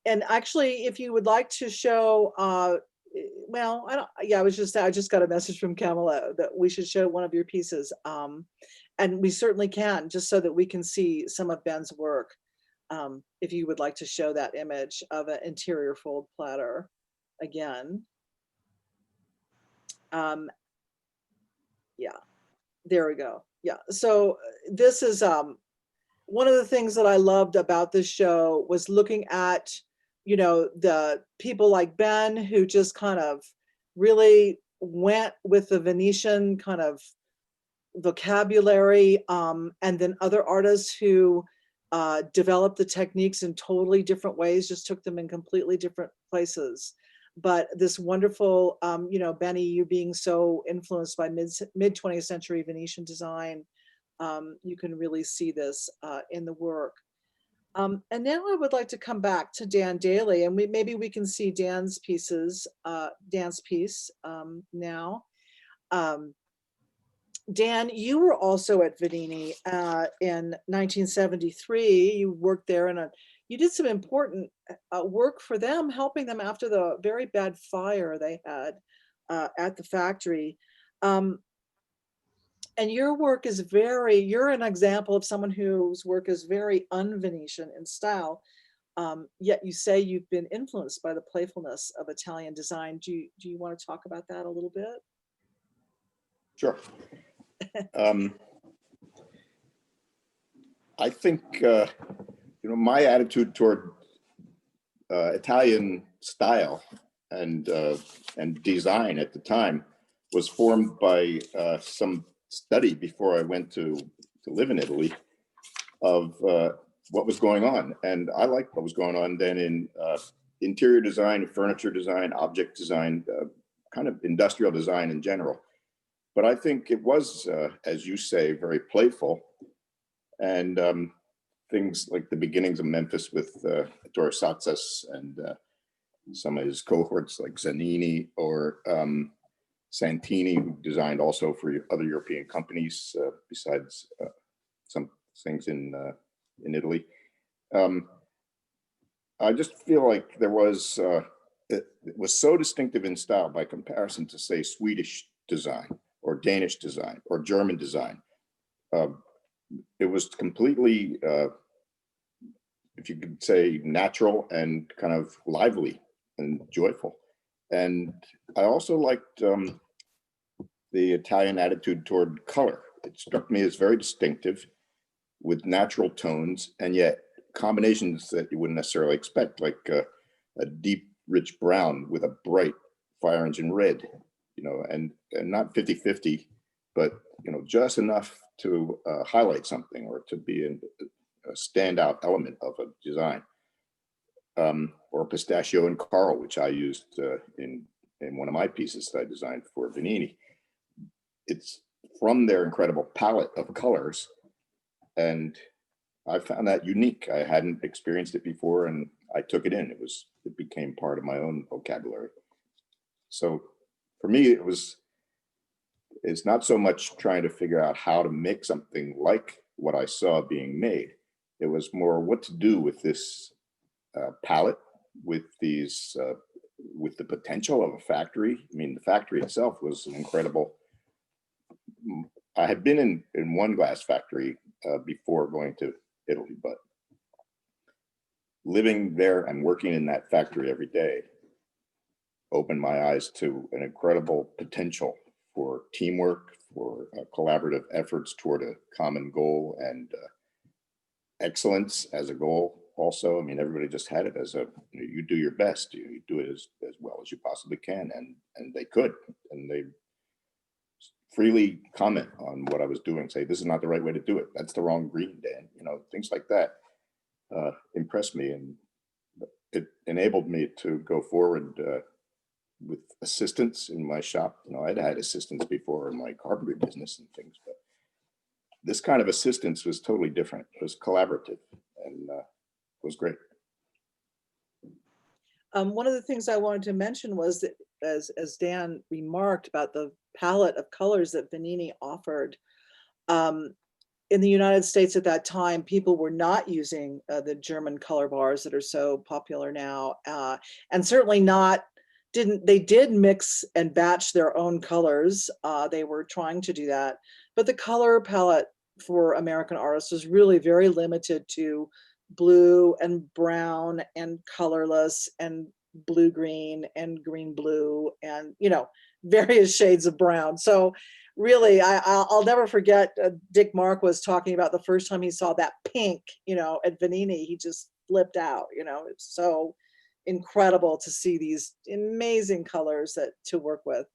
actually, if you would like to show, well, I just got a message from Camilla that we should show one of your pieces. And we certainly can, just so that we can see some of Ben's work. If you would like to show that image of an interior fold platter again. Yeah, there we go. Yeah, so this is one of the things that I loved about this show was looking at, you know, the people like Ben who just kind of really went with the Venetian kind of vocabulary, and then other artists who developed the techniques in totally different ways, just took them in completely different places. But this wonderful, you know, Benny, you being so influenced by mid 20th century Venetian design, you can really see this in the work. And now I would like to come back to Dan Daly, and maybe we can see Dan's pieces, Dan's piece now. Dan, you were also at Venini in 1973. You worked there, and you did some important work for them, helping them after the very bad fire they had at the factory. And your work is you're an example of someone whose work is very un-Venetian in style, yet you say you've been influenced by the playfulness of Italian design. Do you want to talk about that a little bit? Sure. I think, you know, my attitude toward Italian style and design at the time was formed by some study before I went to live in Italy of what was going on. And I liked what was going on then in interior design, furniture design, object design, kind of industrial design in general. But I think it was, as you say, very playful. And things like the beginnings of Memphis with Ettore Satsas and some of his cohorts like Zanini or Santini, who designed also for other European companies besides some things in Italy. I just feel like there was, it was so distinctive in style by comparison to, say, Swedish design or Danish design or German design. It was completely, if you could say, natural and kind of lively and joyful. And I also liked the Italian attitude toward color. It struck me as very distinctive with natural tones and yet combinations that you wouldn't necessarily expect, like a deep, rich brown with a bright fire engine red, you know, and not 50-50, but, you know, just enough to highlight something or to be a standout element of a design. Or pistachio and coral, which I used in one of my pieces that I designed for Venini. It's from their incredible palette of colors, and I found that unique. I hadn't experienced it before, and I took it in. It became part of my own vocabulary. So for me, it's not so much trying to figure out how to make something like what I saw being made. It was more what to do with this palette, with these, with the potential of a factory. I mean, the factory itself was an incredible. I had been in one glass factory before going to Italy, but living there and working in that factory every day opened my eyes to an incredible potential for teamwork, for collaborative efforts toward a common goal and excellence as a goal. also. I mean, everybody just had it as a, you do your best, you do it as well as you possibly can. And they could, and they freely comment on what I was doing, say, this is not the right way to do it. That's the wrong green, Dan. Things like that impressed me, and it enabled me to go forward with assistants in my shop. I'd had assistants before in my carpentry business and things, but this kind of assistance was totally different. It was collaborative and was great. One of the things I wanted to mention was that, as Dan remarked about the palette of colors that Venini offered, in the United States at that time, people were not using the German color bars that are so popular now, and certainly they did mix and batch their own colors. They were trying to do that, but the color palette for American artists was really very limited to blue and brown and colorless and blue green and green blue and various shades of brown. So really, I'll never forget Dick Mark was talking about the first time he saw that pink at Venini. He just flipped out. It's so incredible to see these amazing colors to work with.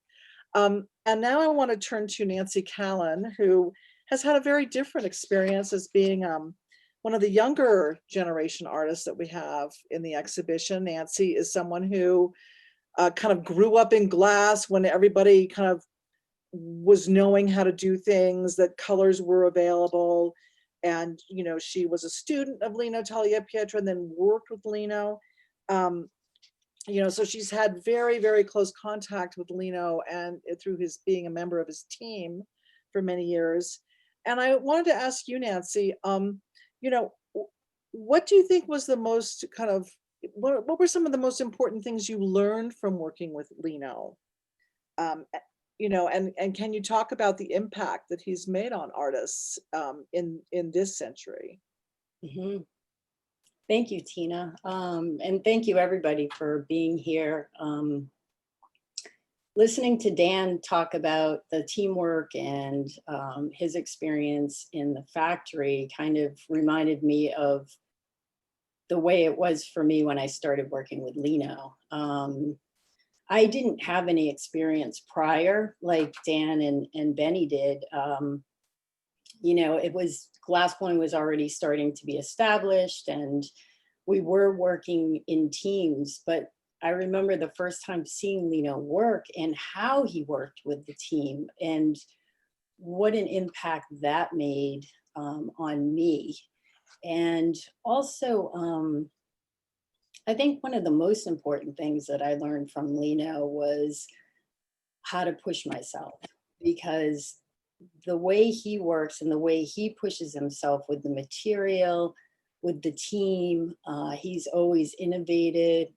And now I want to turn to Nancy Callan, who has had a very different experience as being one of the younger generation artists that we have in the exhibition. Nancy is someone who kind of grew up in glass when everybody kind of was knowing how to do things, that colors were available. And, she was a student of Lino Tagliapietra and then worked with Lino. So she's had very, very close contact with Lino and through his being a member of his team for many years. And I wanted to ask you, Nancy, what do you think was the most what were some of the most important things you learned from working with Lino? And can you talk about the impact that he's made on artists in this century? Mm-hmm. Thank you, Tina. And thank you everybody for being here. Listening to Dan talk about the teamwork and his experience in the factory kind of reminded me of the way it was for me when I started working with Lino. I didn't have any experience prior like Dan and Benny did. Glass blowing was already starting to be established and we were working in teams, but I remember the first time seeing Lino work and how he worked with the team and what an impact that made on me. And also, I think one of the most important things that I learned from Lino was how to push myself, because the way he works and the way he pushes himself with the material, with the team, he's always innovating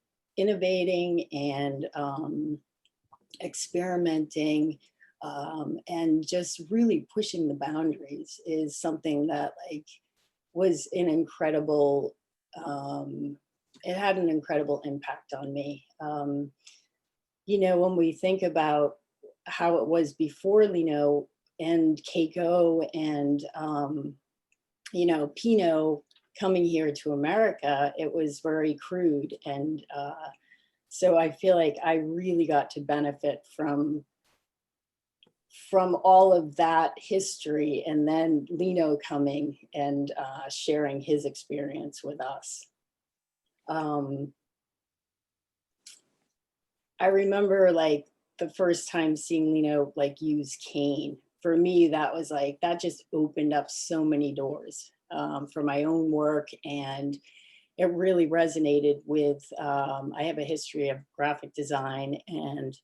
and experimenting and just really pushing the boundaries is something that was an incredible, it had an incredible impact on me. When we think about how it was before Lino and Keiko and, Pino coming here to America, it was very crude. And so I feel like I really got to benefit from all of that history, and then Lino coming and sharing his experience with us. I remember the first time seeing Lino use cane. For me, that was that just opened up so many doors for my own work, and it really resonated with, I have a history of graphic design, and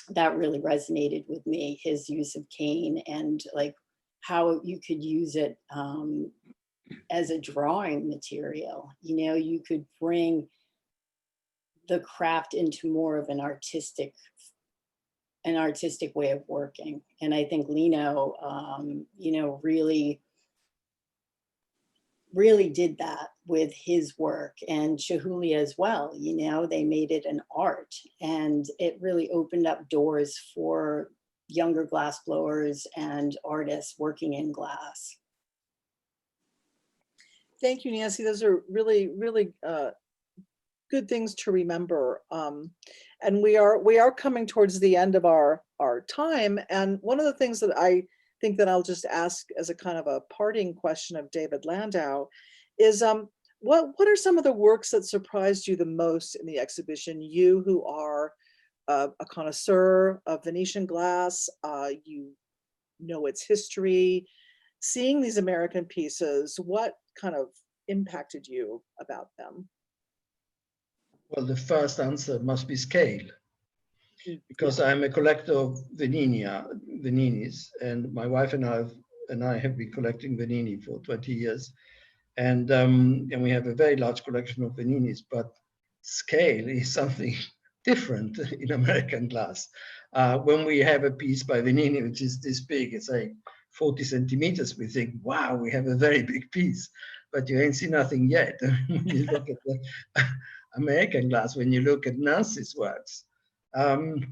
that really resonated with me, his use of cane and how you could use it as a drawing material. You could bring the craft into more of an artistic way of working. And I think Lino, really did that with his work, and Chihulia as well. They made it an art, and it really opened up doors for younger glass blowers and artists working in glass. Thank you, Nancy. Those are really, really good things to remember. And we are coming towards the end of our time. And one of the things that I think that I'll just ask as a kind of a parting question of David Landau is what are some of the works that surprised you the most in the exhibition? You who are a connoisseur of Venetian glass, you know its history, seeing these American pieces, what kind of impacted you about them? Well, the first answer must be scale, because I'm a collector of Veninis, and my wife and I have been collecting Venini for 20 years, and we have a very large collection of Veninis. But scale is something different in American glass. When we have a piece by Venini which is this big, it's like 40 centimeters, we think, wow, we have a very big piece, but you ain't seen nothing yet. When you look at the American glass, when you look at Nancy's works, and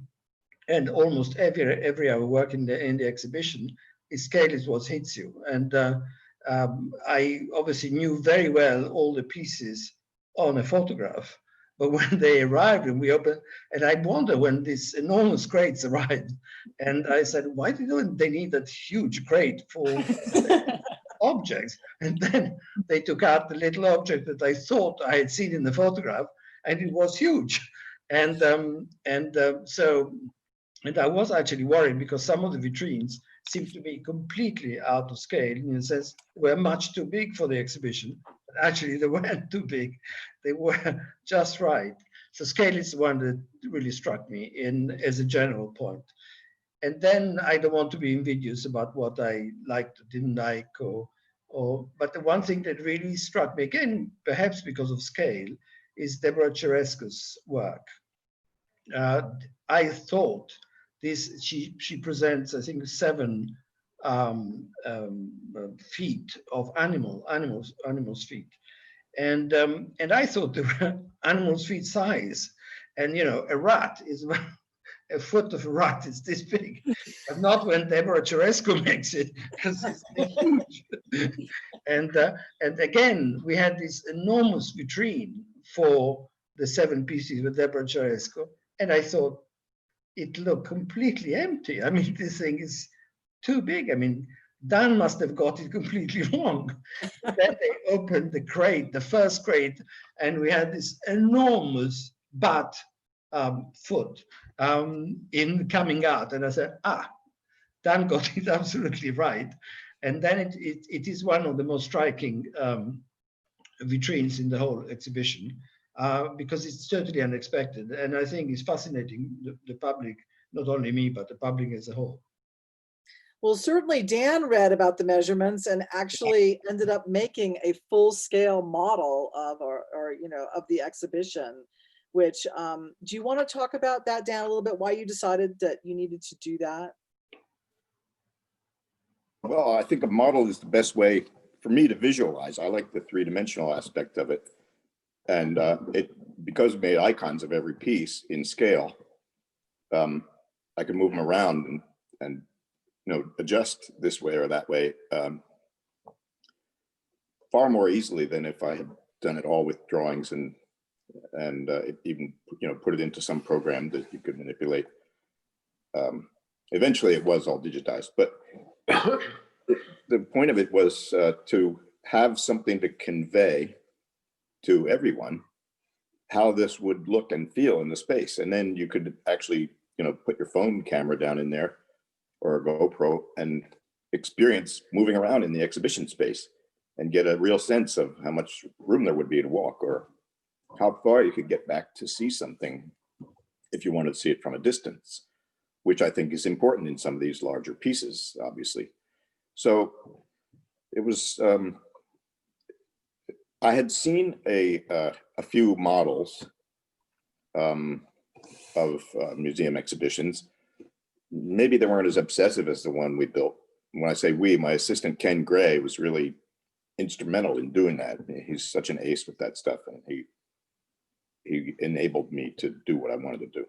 almost every other work in the exhibition, scale is what hits you. And I obviously knew very well all the pieces on a photograph, but when they arrived and we opened, and I wonder when these enormous crates arrived, and I said, why don't they need that huge crate for objects? And then they took out the little object that I thought I had seen in the photograph, and it was huge. And I was actually worried because some of the vitrines seemed to be completely out of scale. In a sense, were much too big for the exhibition. But actually, they weren't too big; they were just right. So scale is the one that really struck me as a general point. And then I don't want to be invidious about what I liked or didn't like, but the one thing that really struck me, again, perhaps because of scale, is Deborah Cerescu's work. I thought she presents, I think, 7 feet of animals' feet, and I thought they were animals' feet size, and a rat is a foot of a rat is this big, but not when Deborah Cerescu makes it, because it's huge. And again, we had this enormous vitrine for the 7 pieces with Deborah Cerescu, and I thought it looked completely empty. I mean, this thing is too big. I mean, Dan must have got it completely wrong. Then they opened the crate, the first crate, and we had this enormous bat foot in coming out. And I said, Dan got it absolutely right. And then it is one of the most striking vitrines in the whole exhibition, because it's totally unexpected. And I think it's fascinating, the public, not only me, but the public as a whole. Well, certainly Dan read about the measurements and actually ended up making a full-scale model of of the exhibition, which do you want to talk about that, Dan, a little bit, why you decided that you needed to do that? Well, I think a model is the best way for me to visualize. I like the 3-dimensional aspect of it. And because we made icons of every piece in scale, I can move them around and adjust this way or that way far more easily than if I had done it all with drawings and even put it into some program that you could manipulate. Eventually, it was all digitized, but the point of it was to have something to convey to everyone how this would look and feel in the space, and then you could actually put your phone camera down in there or a GoPro and experience moving around in the exhibition space and get a real sense of how much room there would be to walk, or how far you could get back to see something if you wanted to see it from a distance, which I think is important in some of these larger pieces, obviously. So it was, I had seen a few models of museum exhibitions. Maybe they weren't as obsessive as the one we built. When I say we, my assistant Ken Gray was really instrumental in doing that. He's such an ace with that stuff, and he enabled me to do what I wanted to do.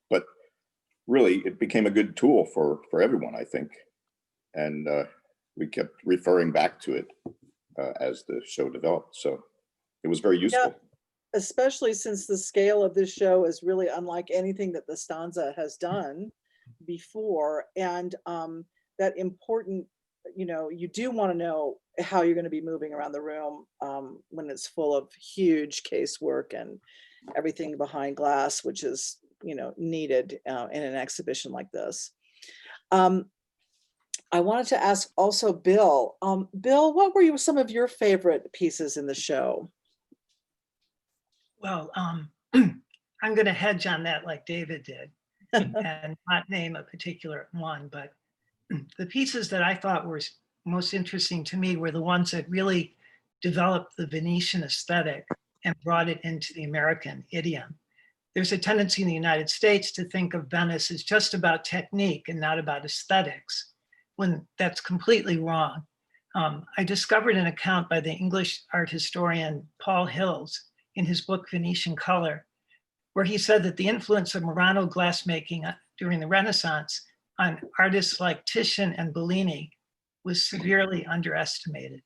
But really, it became a good tool for everyone, I think. And we kept referring back to it as the show developed. So it was very useful. Especially since the scale of this show is really unlike anything that the Stanza has done before. And that important, you do want to know how you're going to be moving around the room when it's full of huge casework and everything behind glass, which is, needed in an exhibition like this. I wanted to ask also Bill. Bill, what were some of your favorite pieces in the show? Well, I'm going to hedge on that like David did and not name a particular one, but the pieces that I thought were most interesting to me were the ones that really developed the Venetian aesthetic and brought it into the American idiom. There's a tendency in the United States to think of Venice as just about technique and not about aesthetics, when that's completely wrong. I discovered an account by the English art historian Paul Hills in his book Venetian Color, where he said that the influence of Murano glassmaking during the Renaissance on artists like Titian and Bellini was severely underestimated.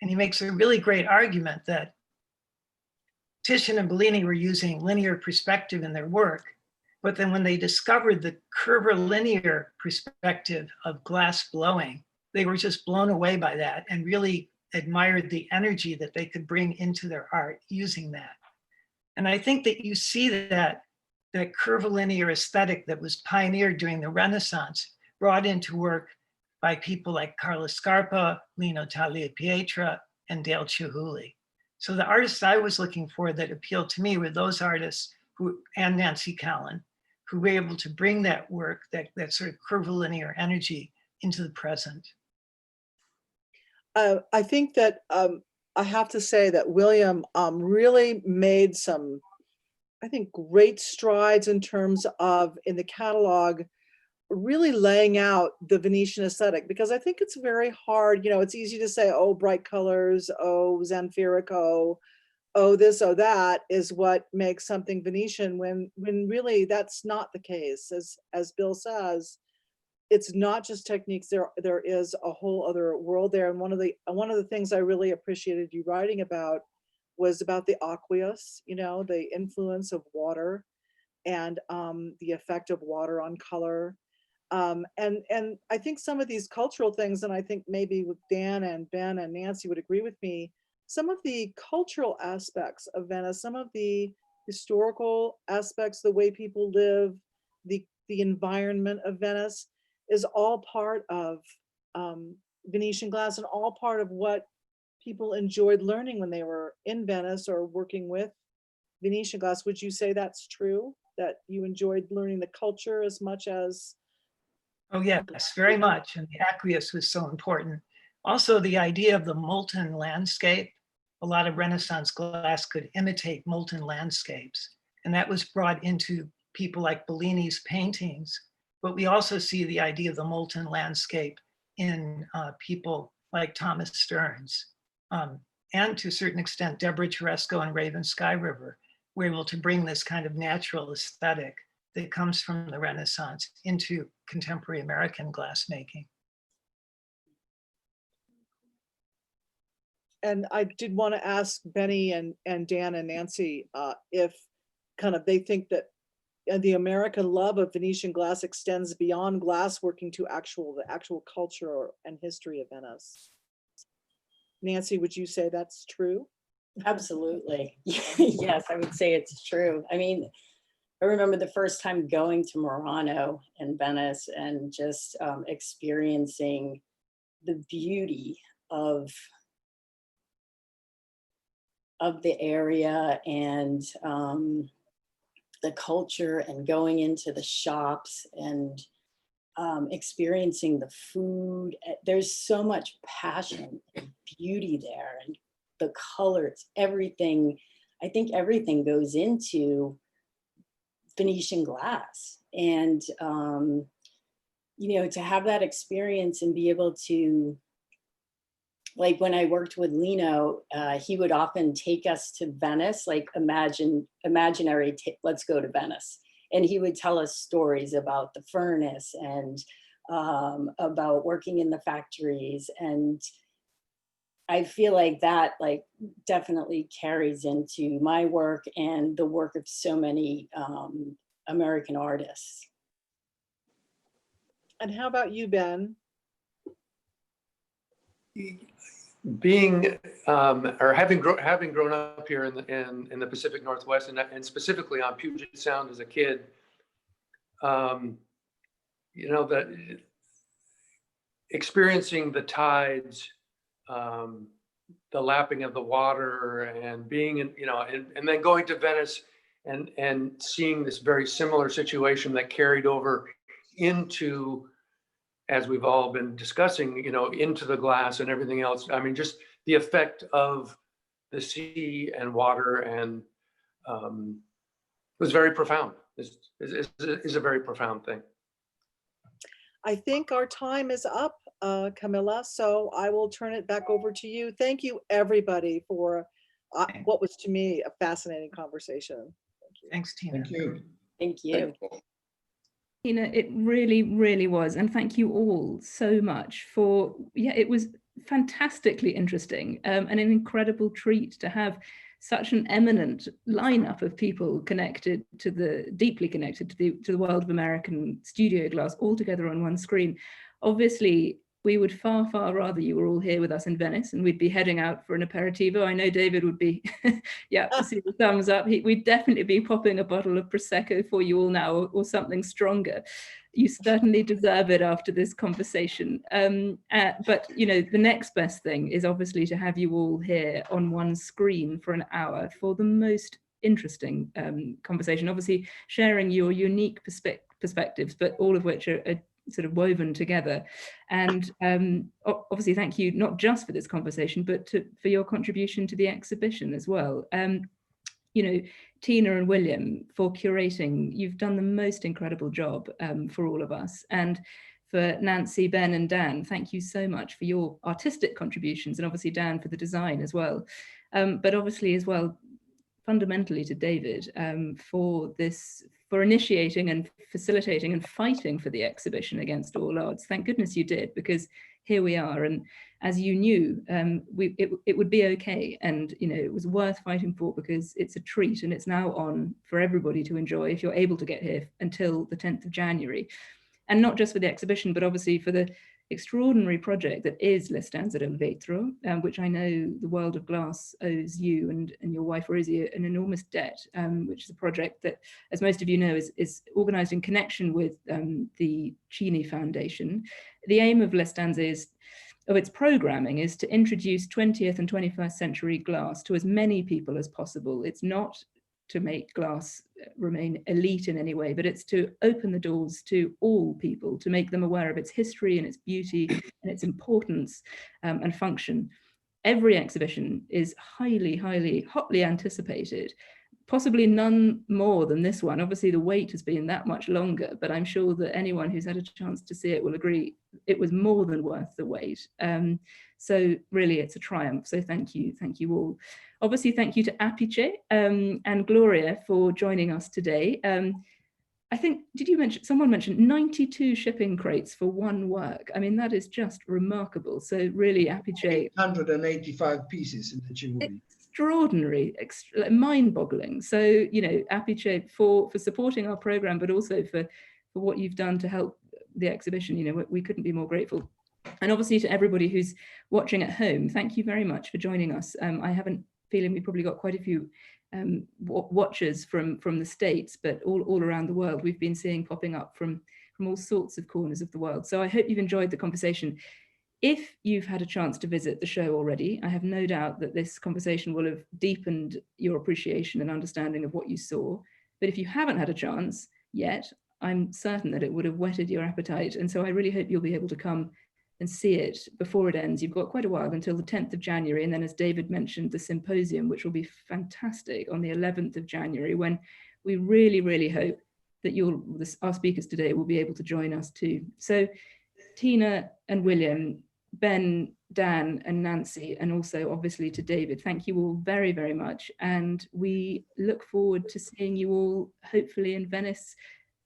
And he makes a really great argument that Titian and Bellini were using linear perspective in their work, but then when they discovered the curvilinear perspective of glass blowing, they were just blown away by that and really admired the energy that they could bring into their art using that. And I think that you see that curvilinear aesthetic that was pioneered during the Renaissance brought into work by people like Carlo Scarpa, Lino Tagliapietra, and Dale Chihuly. So the artists I was looking for that appealed to me were those artists and Nancy Callan, who were able to bring that work, that sort of curvilinear energy into the present. I think that I have to say that William really made some, I think, great strides in terms of, in the catalog, really laying out the Venetian aesthetic, because I think it's very hard, it's easy to say, oh, bright colors, oh, Zanfirico, oh, this, oh, that is what makes something Venetian, when really that's not the case. As Bill says, it's not just techniques, there is a whole other world there. And one of the things I really appreciated you writing about was about the aqueous, the influence of water and the effect of water on color. And I think some of these cultural things, and I think maybe with Dan and Ben and Nancy would agree with me, some of the cultural aspects of Venice, some of the historical aspects, the way people live, the environment of Venice is all part of Venetian glass and all part of what people enjoyed learning when they were in Venice or working with Venetian glass. Would you say that's true, that you enjoyed learning the culture as much as? Oh yes, very much. And the aqueous was so important. Also the idea of the molten landscape. A lot of Renaissance glass could imitate molten landscapes. And that was brought into people like Bellini's paintings. But we also see the idea of the molten landscape in people like Thomas Stearns. And to a certain extent, Deborah Teresco and Raven Sky River were able to bring this kind of natural aesthetic that comes from the Renaissance into contemporary American glassmaking. And I did want to ask Benny and Dan and Nancy if kind of they think that the American love of Venetian glass extends beyond glassworking to the actual culture and history of Venice. Nancy, would you say that's true? Absolutely. Yes, I would say it's true. I mean, I remember the first time going to Murano in Venice and just experiencing the beauty of the area and the culture, and going into the shops and experiencing the food. There's so much passion and beauty there, and the colors, everything. I think everything goes into Venetian glass. And, to have that experience and be able to, like when I worked with Lino, he would often take us to Venice, like imaginary, let's go to Venice. And he would tell us stories about the furnace and about working in the factories. And I feel like that definitely carries into my work and the work of so many American artists. And how about you, Ben? Being or having grown up here in the Pacific Northwest and specifically on Puget Sound as a kid, you know, that experiencing the tides, the lapping of the water, and being in, you know, and then going to Venice and seeing this very similar situation that carried over into, as we've all been discussing, you know, into the glass and everything else. I mean, just the effect of the sea and water, and was very profound. Is a very profound thing. I think our time is up, Camilla, so I will turn it back over to you. Thank you, everybody, for what was to me a fascinating conversation. Thank you. Thanks, Tina. Thank you. Thank you. Tina, it really, really was. And thank you all so much for, yeah, it was fantastically interesting and an incredible treat to have such an eminent lineup of people connected to deeply connected to the world of American studio glass all together on one screen. Obviously, we would far, far rather you were all here with us in Venice and we'd be heading out for an aperitivo. I know David would be, yeah, see the thumbs up. We'd definitely be popping a bottle of Prosecco for you all now, or something stronger. You certainly deserve it after this conversation. But, you know, the next best thing is obviously to have you all here on one screen for an hour for the most interesting conversation, obviously sharing your unique perspectives, but all of which are sort of woven together. And obviously, thank you not just for this conversation, but for your contribution to the exhibition as well. You know, Tina and William, for curating, you've done the most incredible job for all of us. And for Nancy, Ben and Dan, thank you so much for your artistic contributions, and obviously Dan for the design as well. But obviously as well, fundamentally to David for initiating and facilitating and fighting for the exhibition against all odds. Thank goodness you did, because here we are. And as you knew, it would be okay. And, you know, it was worth fighting for because it's a treat and it's now on for everybody to enjoy if you're able to get here until the 10th of January. And not just for the exhibition, but obviously for the extraordinary project that is Le Stanze del Vetro, which I know the world of glass owes you and your wife Rosie an enormous debt, which is a project that, as most of you know, is organized in connection with the Cini Foundation. The aim of Le Stanze of its programming is to introduce 20th and 21st century glass to as many people as possible. It's not to make glass remain elite in any way, but it's to open the doors to all people, to make them aware of its history and its beauty and its importance and function. Every exhibition is hotly anticipated, possibly none more than this one. Obviously the wait has been that much longer, but I'm sure that anyone who's had a chance to see it will agree it was more than worth the wait. So really it's a triumph. So thank you all. Obviously, thank you to Apice and Gloria for joining us today. I think, someone mentioned 92 shipping crates for one work. I mean, that is just remarkable. So really, Apice. 885 pieces in the Chihuahua. Extraordinary, mind-boggling. So, you know, Apice for supporting our program, but also for what you've done to help the exhibition. You know, we couldn't be more grateful. And obviously to everybody who's watching at home, thank you very much for joining us. I have a feeling we probably got quite a few watchers from the States, but all around the world we've been seeing popping up from all sorts of corners of the world. So I hope you've enjoyed the conversation. If you've had a chance to visit the show already, I have no doubt that this conversation will have deepened your appreciation and understanding of what you saw. But if you haven't had a chance yet, I'm certain that it would have whetted your appetite. And so I really hope you'll be able to come and see it before it ends. You've got quite a while until the 10th of January. And then, as David mentioned, the symposium, which will be fantastic on the 11th of January, when we really, really hope that our speakers today will be able to join us too. So Tina and William, Ben, Dan and Nancy, and also obviously to David, thank you all very, very much. And we look forward to seeing you all hopefully in Venice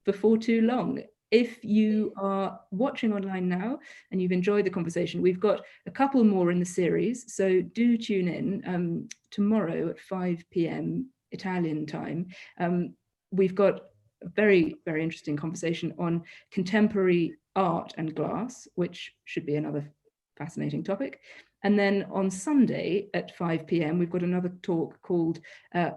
before too long. if you are watching online now and you've enjoyed the conversation, we've got a couple more in the series. So do tune in tomorrow at 5 p.m. Italian time. We've got a very, very interesting conversation on contemporary art and glass, which should be another fascinating topic. And then on Sunday at 5 p.m, we've got another talk called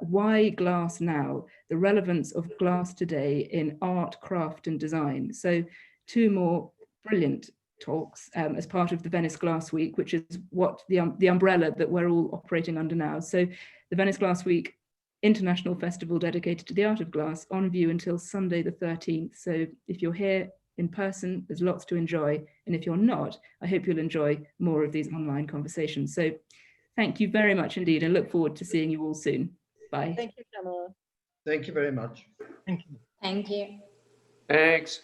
Why Glass Now? The Relevance of Glass Today in Art, Craft and Design. So 2 more brilliant talks as part of the Venice Glass Week, which is what the umbrella that we're all operating under now. So the Venice Glass Week International Festival dedicated to the art of glass, on view until Sunday the 13th. So if you're here in person, there's lots to enjoy. And if you're not, I hope you'll enjoy more of these online conversations. So thank you very much indeed, and look forward to seeing you all soon. Bye. Thank you, Camilla. Thank you very much. Thank you. Thank you. Thanks.